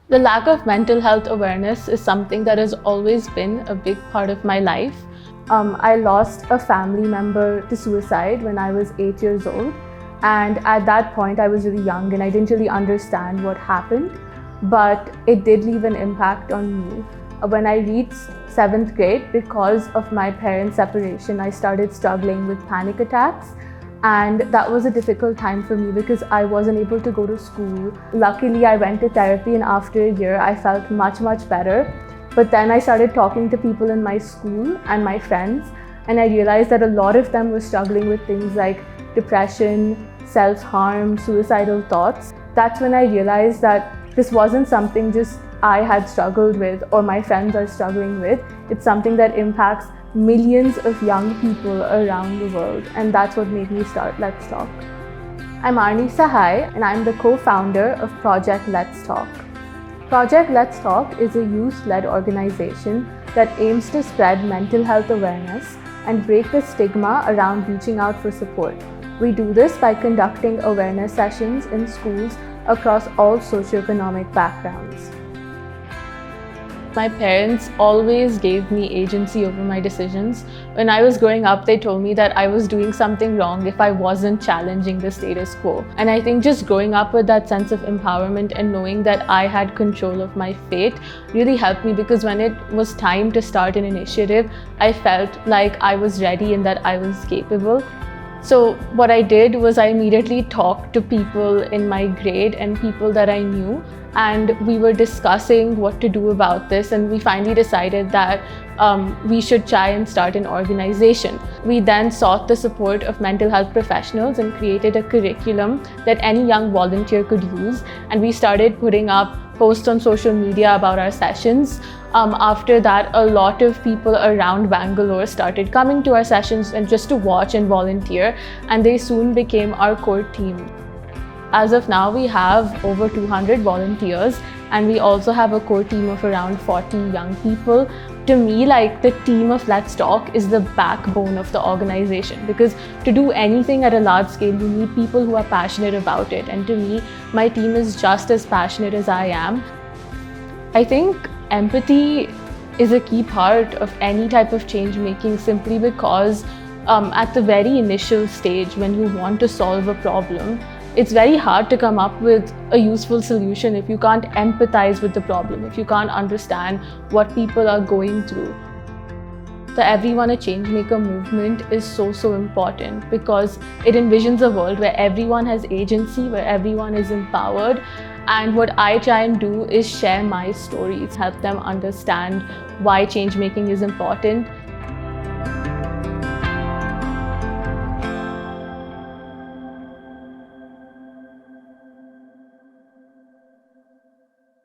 The lack of mental health awareness is something that has always been a big part of my life. I lost a family member to suicide when I was 8 years old. And at that point, I was really young and I didn't really understand what happened, but it did leave an impact on me. When I reached 7th grade, because of my parents' separation, I started struggling with panic attacks. And that was a difficult time for me because I wasn't able to go to school. Luckily, I went to therapy, and after a year, I felt much better. But then I started talking to people in my school and my friends, and I realized that a lot of them were struggling with things like depression, self-harm, suicidal thoughts. That's when I realized that this wasn't something just I had struggled with or my friends are struggling with. It's something that impacts millions of young people around the world, and that's what made me start Let's Talk. I'm Aaryani Sahai, and I'm the co-founder of Project Let's Talk. Project Let's Talk is a youth-led organization that aims to spread mental health awareness and break the stigma around reaching out for support. We do this by conducting awareness sessions in schools across all socioeconomic backgrounds. My parents always gave me agency over my decisions. When I was growing up, they told me that I was doing something wrong if I wasn't challenging the status quo. And I think just growing up with that sense of empowerment and knowing that I had control of my fate really helped me, because when it was time to start an initiative, I felt like I was ready and that I was capable. So what I did was I immediately talked to people in my grade and people that I knew, and we were discussing what to do about this, and we finally decided that we should try and start an organization. We then sought the support of mental health professionals and created a curriculum that any young volunteer could use, and we started putting up posts on social media about our sessions. After that, a lot of people around Bangalore started coming to our sessions and just to watch and volunteer, and they soon became our core team. As of now, we have over 200 volunteers, and we also have a core team of around 40 young people. To me, the team of Let's Talk is the backbone of the organization, because to do anything at a large scale, you need people who are passionate about it. And to me, my team is just as passionate as I am. I think empathy is a key part of any type of change making, simply because at the very initial stage, when you want to solve a problem, it's very hard to come up with a useful solution if you can't empathize with the problem, if you can't understand what people are going through. The Everyone a Changemaker movement is so important, because it envisions a world where everyone has agency, where everyone is empowered. And what I try and do is share my stories, help them understand why change making is important.